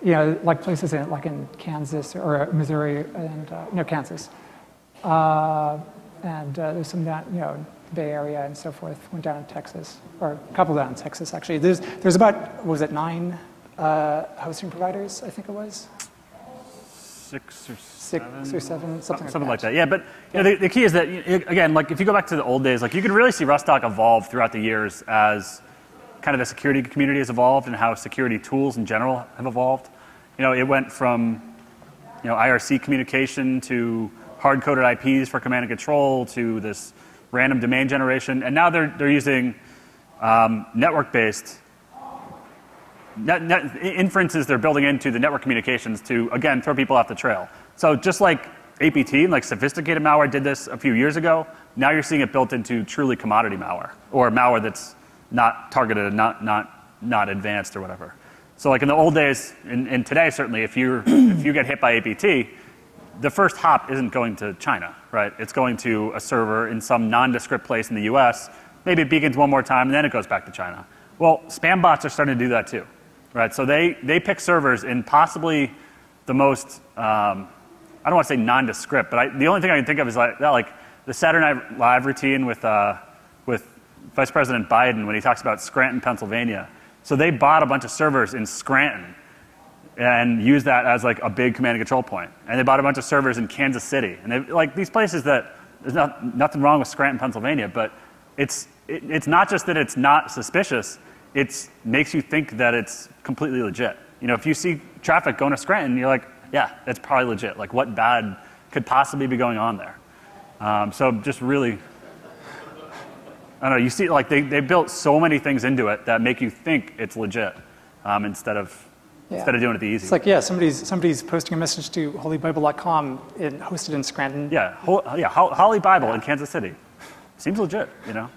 you know, like places like in Kansas or Missouri and no, Kansas, and there's some down, you know, Bay Area and so forth. Went down in Texas, or a couple down in Texas actually. There's about, what was it, 9 hosting providers, I think it was. 6 or 7, something like that. Yeah, but you know, the key is that, again, like if you go back to the old days, like you can really see Rustock evolve throughout the years as kind of the security community has evolved and how security tools in general have evolved. You know, it went from, you know, IRC communication to hard-coded IPs for command and control to this random domain generation, and now they're using network-based inferences they're building into the network communications to, again, throw people off the trail. So just like APT, like sophisticated malware did this a few years ago, now you're seeing it built into truly commodity malware, or malware that's not targeted and not advanced or whatever. So like in the old days, and today certainly, if you get hit by APT, the first hop isn't going to China, right? It's going to a server in some nondescript place in the US. Maybe it beacons one more time, and then it goes back to China. Well, spam bots are starting to do that too, right? So they pick servers in possibly the most, I don't want to say nondescript, but the only thing I can think of is like the Saturday Night Live routine with Vice President Biden when he talks about Scranton, Pennsylvania. So they bought a bunch of servers in Scranton and used that as like a big command and control point. And they bought a bunch of servers in Kansas City. And they, like these places that there's nothing wrong with Scranton, Pennsylvania, but it's not just that it's not suspicious, it makes you think that it's completely legit. You know, if you see traffic going to Scranton, you're like, yeah, that's probably legit. Like what bad could possibly be going on there? So just really, I don't know, you see like they built so many things into it that make you think it's legit instead of doing it the easy. It's like, yeah, somebody's posting a message to holybible.com hosted in Scranton. Yeah, Holy Bible in Kansas City. Seems legit, you know?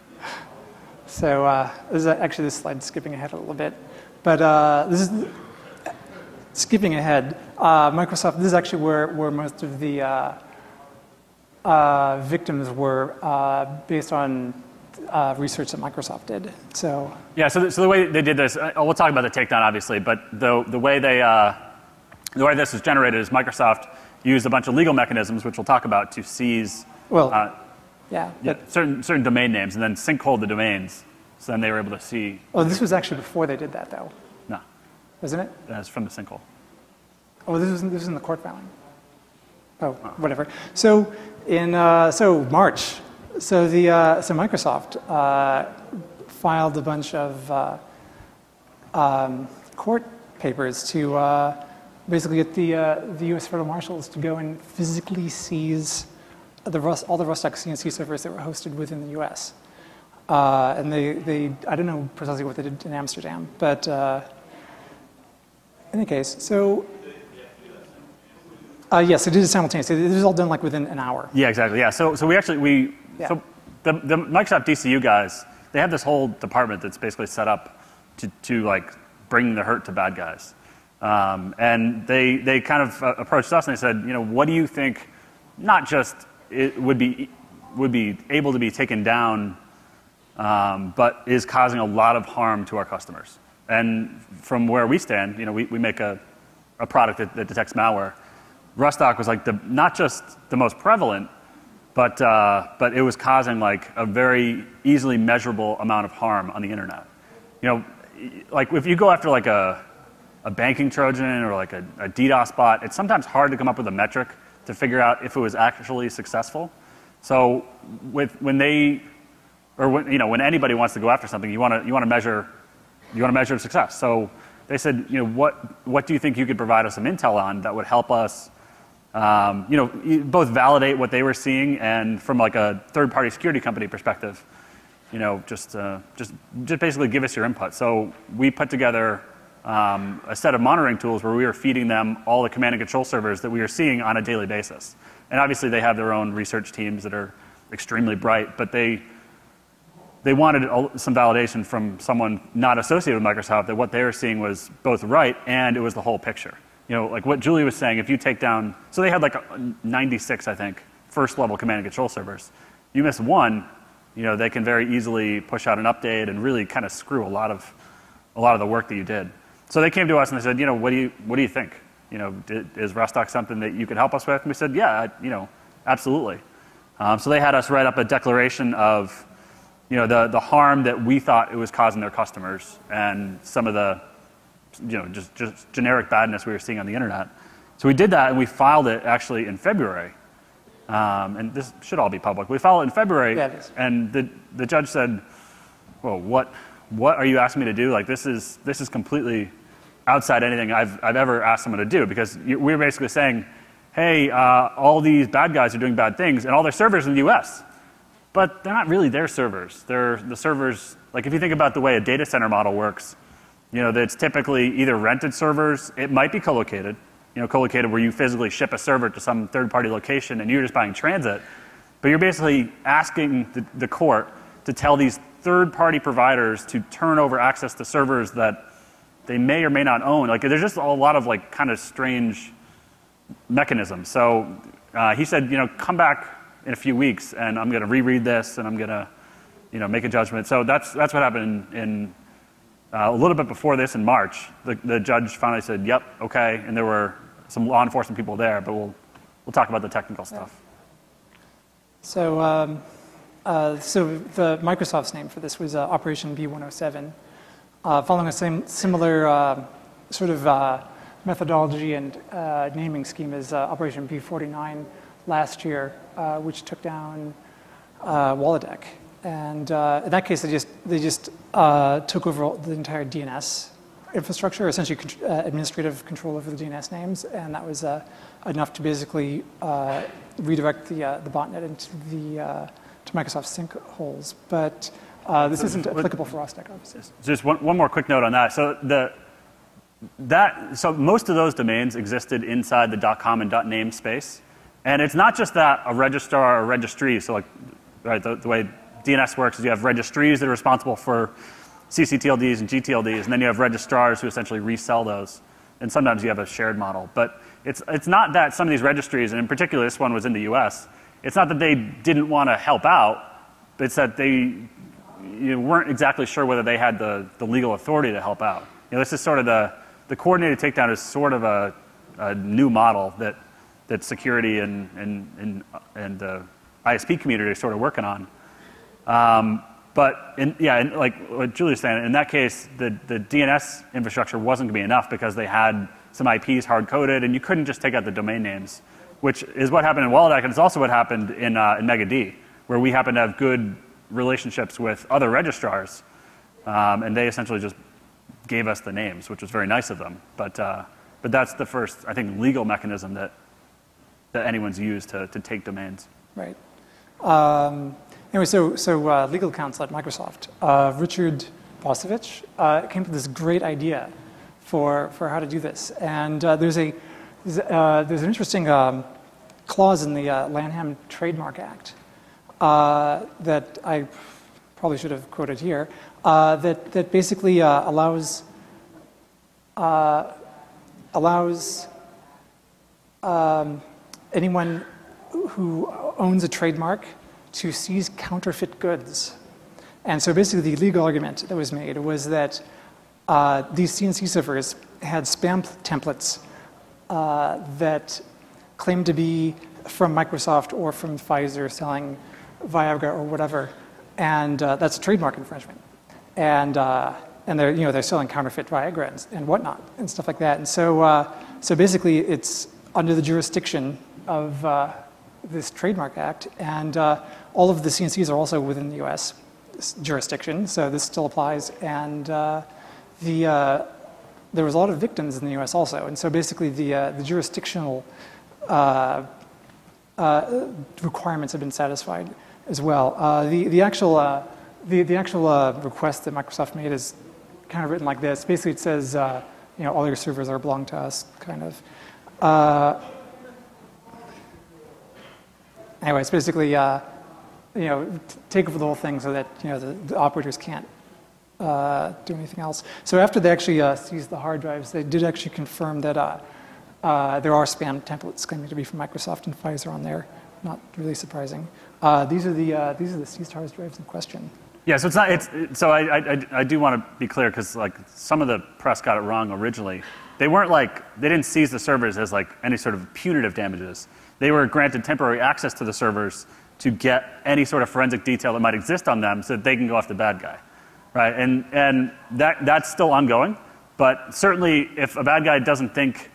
So this is actually this slide skipping ahead a little bit. But this is, skipping ahead, Microsoft, this is actually where most of the victims were based on research that Microsoft did. So yeah, so the way they did this, we'll talk about the takedown obviously, but the way this was generated is Microsoft used a bunch of legal mechanisms, which we'll talk about, to seize certain domain names and then sinkhole the domains. So then they were able to see. Oh, this was actually before they did that, though. No, wasn't it? That's from the sinkhole. Oh, this was in the court filing. Oh, whatever. So in March, so Microsoft filed a bunch of court papers to basically get the U.S. federal marshals to go and physically seize all the Rustock CNC servers that were hosted within the U.S. And they I don't know precisely what they did in Amsterdam, but in any case, so. Yes, they did it simultaneously. This was all done like within an hour. Yeah, exactly. Yeah. So the Microsoft DCU guys, they have this whole department that's basically set up to like bring the hurt to bad guys. And they kind of approached us and they said, what do you think? Not just it would be able to be taken down, but is causing a lot of harm to our customers. And from where we stand, we make a product that detects malware. Rustock was like not just the most prevalent, but it was causing like a very easily measurable amount of harm on the internet. Like if you go after like a banking Trojan or like a DDoS bot, it's sometimes hard to come up with a metric to figure out if it was actually successful. So when anybody wants to go after something, you want to measure success. So they said, what do you think you could provide us some intel on that would help us, both validate what they were seeing and from like a third-party security company perspective, just basically give us your input. So we put together a set of monitoring tools where we were feeding them all the command and control servers that we were seeing on a daily basis. And obviously they have their own research teams that are extremely bright, but they wanted some validation from someone not associated with Microsoft that what they were seeing was both right and it was the whole picture. Like what Julie was saying, if you take down, so they had like 96, I think, first level command and control servers. You miss one, they can very easily push out an update and really kind of screw a lot of the work that you did. So they came to us and they said, what do you think? Is Rustock something that you could help us with? And we said, yeah, absolutely. So they had us write up a declaration of the harm that we thought it was causing their customers and some of the, just generic badness we were seeing on the internet. So we did that and we filed it actually in February. And this should all be public. We filed it in February, and the judge said, well, what are you asking me to do? Like this is completely outside anything I've ever asked someone to do, because we're basically saying, hey, all these bad guys are doing bad things and all their servers in the US. But they're not really their servers. They're the servers, like if you think about the way a data center model works, that's typically either rented servers, it might be co-located, co-located where you physically ship a server to some third-party location and you're just buying transit. But you're basically asking the court to tell these third-party providers to turn over access to servers that they may or may not own. Like there's just a lot of like kind of strange mechanisms. So he said, come back in a few weeks and I'm going to reread this and I'm going to, make a judgment. So that's what happened in a little bit before this in March. The judge finally said, yep, okay, and there were some law enforcement people there, but we'll talk about the technical stuff. So, so the Microsoft's name for this was Operation B107, following a similar sort of methodology and naming scheme as Operation B49 last year, which took down Wolodeck. And in that case, they just took over the entire DNS infrastructure, essentially administrative control over the DNS names, and that was enough to basically redirect the botnet into to Microsoft sinkholes. But this isn't applicable for Rustock, obviously. Just one more quick note on that. So so most of those domains existed inside the .com and .name space, and it's not just that a registrar or a registry. So like, right, the way DNS works is you have registries that are responsible for ccTLDs and gTLDs, and then you have registrars who essentially resell those. and sometimes you have a shared model. But it's not that some of these registries, and in particular this one was in the US, it's not that they didn't want to help out, but it's that they weren't exactly sure whether they had the legal authority to help out. This is sort of the coordinated takedown is sort of a new model that security and the ISP community are sort of working on. But like what Julie's saying, in that case, the DNS infrastructure wasn't going to be enough because they had some IPs hard-coded, and you couldn't just take out the domain names, which is what happened in Walladac, and it's also what happened in MegaD, where we happen to have good relationships with other registrars, and they essentially just gave us the names, which was very nice of them. But that's the first, I think, legal mechanism that anyone's used to take domains. Right. Anyway, so legal counsel at Microsoft, Richard Bosovich, came up with this great idea for how to do this. And there's an interesting clause in the Lanham Trademark Act that I probably should have quoted here, that basically allows anyone who owns a trademark to seize counterfeit goods. And so basically the legal argument that was made was that these CNC servers had spam templates that claimed to be from Microsoft or from Pfizer selling Viagra or whatever, and that's trademark infringement. And they're selling counterfeit Viagra and whatnot and stuff like that. And so basically it's under the jurisdiction of this Trademark Act, and all of the CNCs are also within the U.S. jurisdiction, so this still applies. And there was a lot of victims in the U.S. also, and so basically the jurisdictional requirements have been satisfied as well. The actual request that Microsoft made is kind of written like this. Basically, it says all your servers belong to us, kind of. Anyway, it's basically take over the whole thing so that the operators can't do anything else. So after they actually seized the hard drives, they did actually confirm that there are spam templates claiming to be from Microsoft and Pfizer on there. Not really surprising. These are the seized hard drives in question. Yeah, so it's not. So I do want to be clear because like some of the press got it wrong originally. They didn't seize the servers as like any sort of punitive damages. They were granted temporary access to the servers to get any sort of forensic detail that might exist on them so that they can go after the bad guy, right? And that's still ongoing. But certainly if a bad guy doesn't think,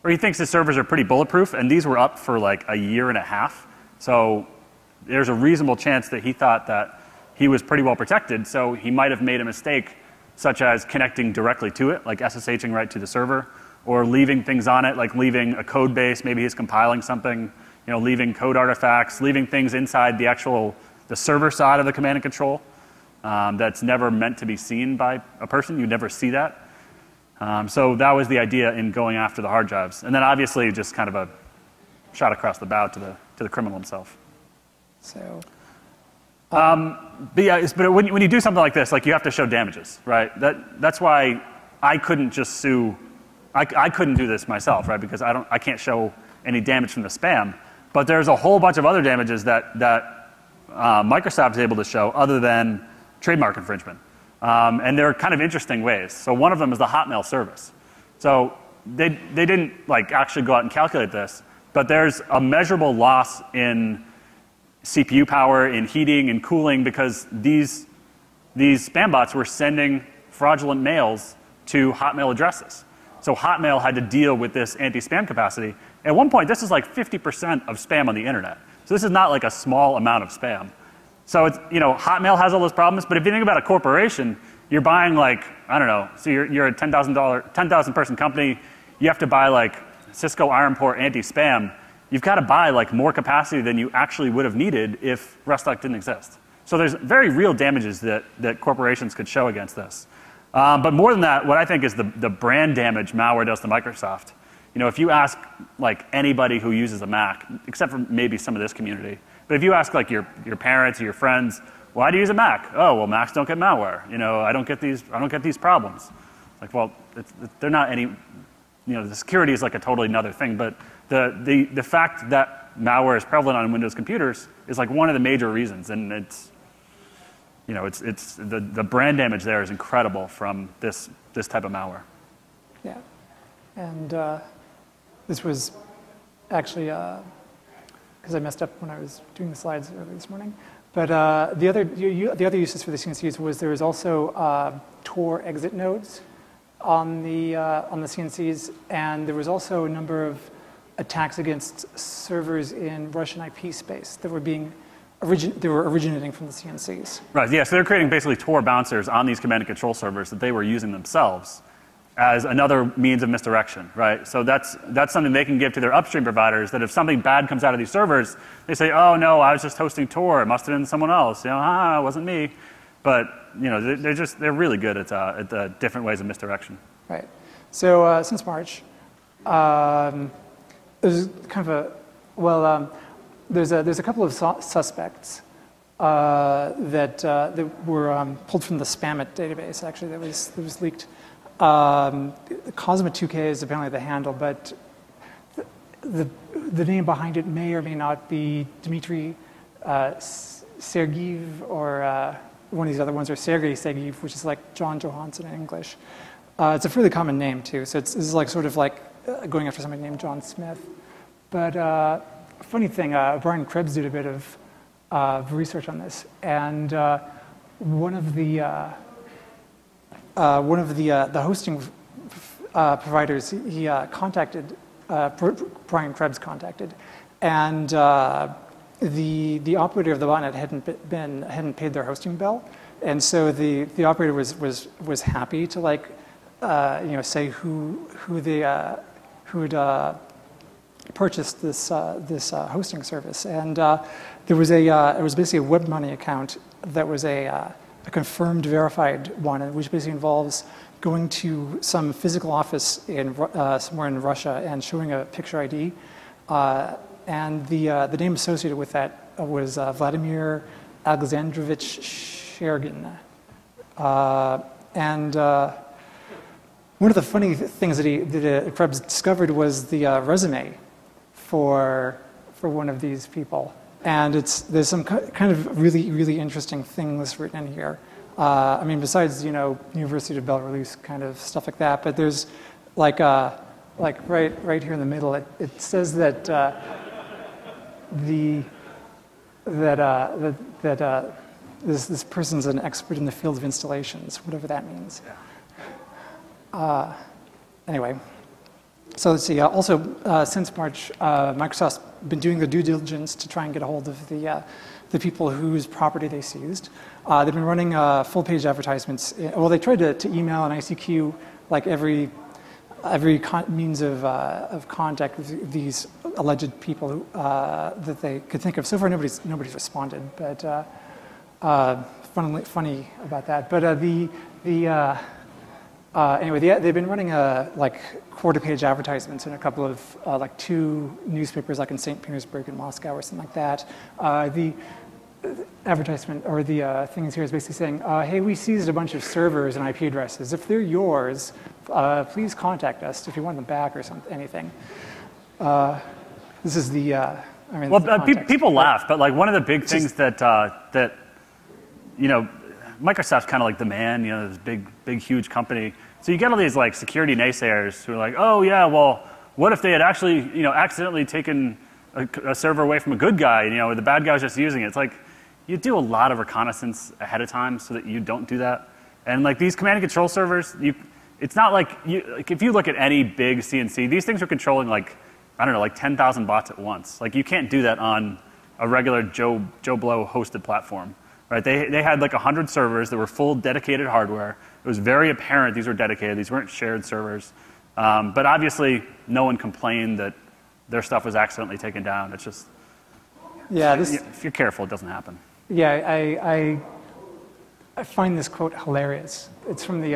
or he thinks his servers are pretty bulletproof, and these were up for like a year and a half, so there's a reasonable chance that he thought that he was pretty well protected, so he might have made a mistake, such as connecting directly to it, like SSHing right to the server, or leaving things on it, like leaving a code base, maybe he's compiling something, leaving code artifacts, leaving things inside the server side of the command and control that's never meant to be seen by a person. You never see that. So that was the idea in going after the hard drives. And then obviously just kind of a shot across the bow to the criminal himself. So. But when you do something like this, like you have to show damages, right? That's why I couldn't just sue. I couldn't do this myself, right? Because I can't show any damage from the spam. But there's a whole bunch of other damages that Microsoft is able to show other than trademark infringement. And they're kind of interesting ways. So one of them is the Hotmail service. So they didn't actually go out and calculate this, but there's a measurable loss in CPU power, in heating and cooling, because these spam bots were sending fraudulent mails to Hotmail addresses. So Hotmail had to deal with this anti-spam capacity. At one point, this is like 50% of spam on the internet. So this is not like a small amount of spam. So it's, Hotmail has all those problems, but if you think about a corporation, you're buying so you're a 10,000 person company, you have to buy Cisco IronPort anti-spam. You've got to buy more capacity than you actually would have needed if Rustock didn't exist. So there's very real damages that corporations could show against this. But more than that, what I think is the brand damage malware does to Microsoft. If you ask anybody who uses a Mac, except for maybe some of this community, but if you ask your parents or your friends, why do you use a Mac? Oh, well, Macs don't get malware. I don't get these problems. Well, they're not any the security is like a totally another thing. But the fact that malware is prevalent on Windows computers is like one of the major reasons, and it's the brand damage there is incredible from this type of malware. Yeah, and this was actually because I messed up when I was doing the slides earlier this morning. But the other uses for the CNCs was there was also Tor exit nodes on the CNCs, and there was also a number of attacks against servers in Russian IP space that were originating from the CNCs. Right. Yeah. So they're creating basically Tor bouncers on these command and control servers that they were using themselves as another means of misdirection, right? So that's something they can give to their upstream providers, that if something bad comes out of these servers, they say, oh no, I was just hosting Tor, it must have been someone else, it wasn't me. But they're really good at the different ways of misdirection. Right. So since March, there's kind of there's a couple of suspects that were pulled from the spambot database, actually, that was leaked. Cosma2k is apparently the handle, but the name behind it may or may not be Dmitry Sergeyev or one of these other ones, or Sergei Sergeyev, which is like John Johansson in English. It's a fairly common name too, so it's like sort of like going after somebody named John Smith. But funny thing, Brian Krebs did a bit of research on this, and one of the hosting providers he contacted, Brian Krebs contacted, and the operator of the botnet hadn't paid their hosting bill, and so the operator was happy to say who had purchased this hosting service, and there was it was basically a web money account that was a confirmed, verified one, which basically involves going to some physical office in somewhere in Russia and showing a picture ID, and the name associated with that was Vladimir Alexandrovich Shergin, and one of the funny things that Krebs discovered was the resume for one of these people. And there's some kind of really interesting things written in here. I mean, besides University of Belarus kind of stuff like that, but there's like right here in the middle, it says that this person's an expert in the field of installations, whatever that means. Anyway. So let's see. Also, since March, Microsoft's been doing the due diligence to try and get a hold of the people whose property they seized. They've been running full-page advertisements. Well, they tried to email and ICQ like every means of contact with these alleged people that they could think of. So far, nobody's responded. But funny about that. But anyway, they've been running quarter-page advertisements in a couple of two newspapers, like in St. Petersburg and Moscow or something like that. The advertisement or the things here is basically saying, "Hey, we seized a bunch of servers and IP addresses. If they're yours, please contact us if you want them back or anything." This is the. People laugh, but like one of the big things that Microsoft's kind of like the man, this big, huge company. So you get all these like security naysayers who are like, oh yeah, well, what if they had actually, accidentally taken a server away from a good guy, or the bad guy was just using it? It's like, you do a lot of reconnaissance ahead of time so that you don't do that. And like these command and control servers, it's not like if you look at any big CNC, these things are controlling like 10,000 bots at once. Like you can't do that on a regular Joe Blow hosted platform. Right, they had like 100 servers that were full dedicated hardware. It was very apparent these were dedicated. These weren't shared servers. But obviously, no one complained that their stuff was accidentally taken down. It's just, if you're careful, it doesn't happen. Yeah, I find this quote hilarious. It's from the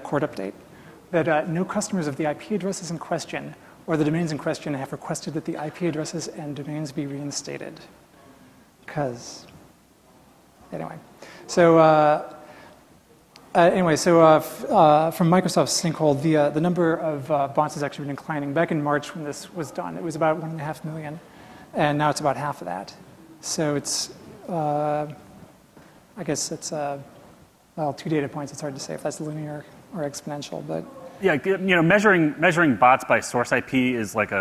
court update that no customers of the IP addresses in question or the domains in question have requested that the IP addresses and domains be reinstated. Because, anyway. So Anyway, so from Microsoft's sinkhole, the number of bots has actually been declining. Back in March when this was done, it was about 1.5 million, and now it's about half of that. So it's, I guess it's, well, 2 data points. It's hard to say if that's linear or exponential, but. Yeah, you know, measuring bots by source IP is like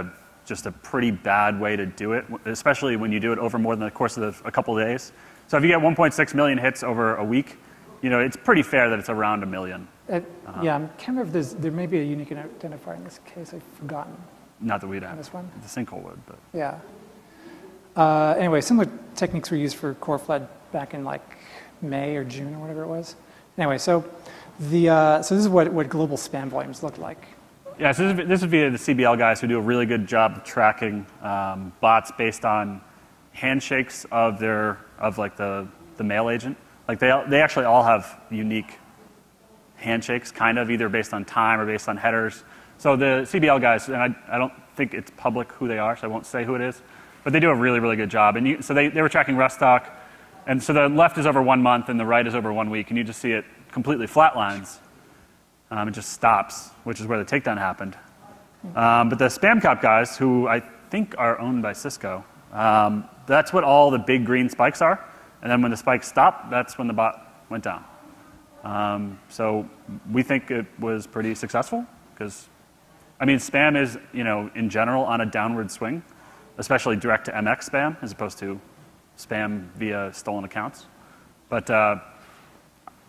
just a pretty bad way to do it, especially when you do it over more than the course of a couple of days. So if you get 1.6 million hits over a week, you know, it's pretty fair that it's around 1 million. Yeah, I can't remember if there may be a unique identifier in this case. I've forgotten. Not that we'd have. This one? The sinkhole would, but. Yeah. Anyway, similar techniques were used for core flood back in like May or June or whatever it was. Anyway, so so this is what global spam volumes look like. Yeah, so this is via the CBL guys who do a really good job of tracking bots based on handshakes of like the mail agent. Like they actually all have unique handshakes, kind of either based on time or based on headers. So the CBL guys, and I don't think it's public who they are, so I won't say who it is, but they do a really, really good job. And so they were tracking Rustock, and so the left is over 1 month and the right is over 1 week, and you just see it completely flatlines. It just stops, which is where the takedown happened. But the spam cop guys, who I think are owned by Cisco, that's what all the big green spikes are. And then when the spikes stopped, that's when the bot went down. So we think it was pretty successful because, I mean, spam is, you know, in general on a downward swing, especially direct to MX spam as opposed to spam via stolen accounts. But I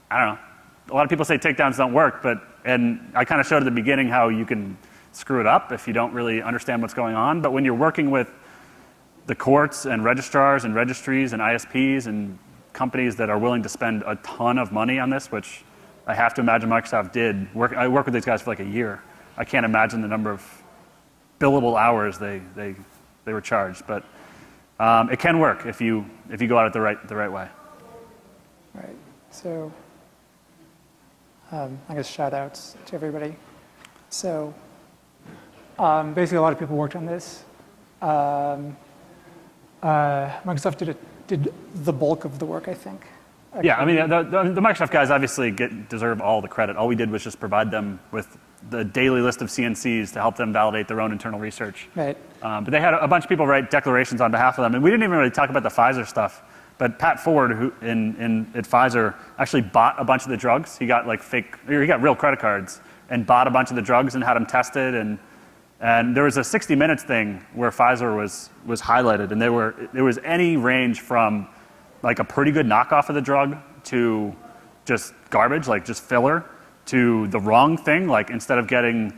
don't know. A lot of people say takedowns don't work, and I kind of showed at the beginning how you can screw it up if you don't really understand what's going on. But when you're working with the courts and registrars and registries and ISPs and companies that are willing to spend a ton of money on this, which I have to imagine Microsoft did. I worked with these guys for like a year. I can't imagine the number of billable hours they were charged. But it can work if you go at it the right way. Right. So I guess shout outs to everybody. So basically a lot of people worked on this. Microsoft did the bulk of the work, I think. Actually. Yeah, I mean, the Microsoft guys obviously deserve all the credit. All we did was just provide them with the daily list of CNCs to help them validate their own internal research. Right. But they had a bunch of people write declarations on behalf of them. And we didn't even really talk about the Pfizer stuff. But Pat Ford, who at Pfizer, actually bought a bunch of the drugs. He got he got real credit cards and bought a bunch of the drugs and had them tested. And there was a 60 Minutes thing where Pfizer was highlighted, and there was any range from like a pretty good knockoff of the drug to just garbage, like just filler, to the wrong thing, like instead of getting,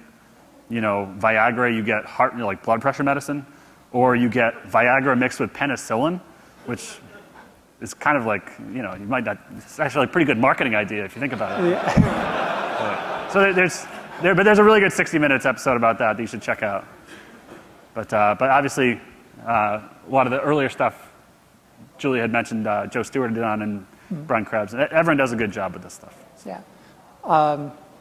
you know, Viagra, you get like blood pressure medicine, or you get Viagra mixed with penicillin, which is kind of like, you know, you might not. It's actually a pretty good marketing idea if you think about it. Yeah. So there's a really good 60 Minutes episode about that you should check out. But obviously, a lot of the earlier stuff, Julie had mentioned Joe Stewart did on and Brian Krebs. Everyone does a good job with this stuff. Yeah.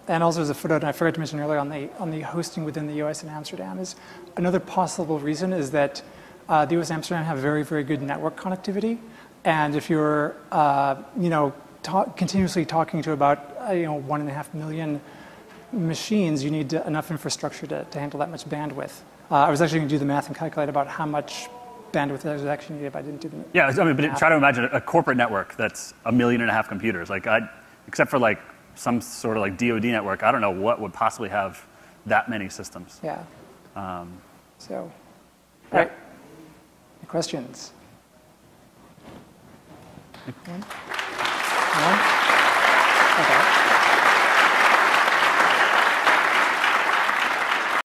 And also as a footnote, and I forgot to mention earlier on the hosting within the US and Amsterdam is another possible reason is that the US and Amsterdam have very, very good network connectivity. And if you're, you know, continuously talking to about, 1.5 million machines, you need enough infrastructure to handle that much bandwidth. I was actually going to do the math and calculate about how much bandwidth that was actually needed, but I didn't do the math. Yeah, I mean, but try to imagine a corporate network that's 1.5 million computers. Like, except for like some sort of like DoD network, I don't know what would possibly have that many systems. Yeah. So, yeah. all right. Any questions? One? Okay.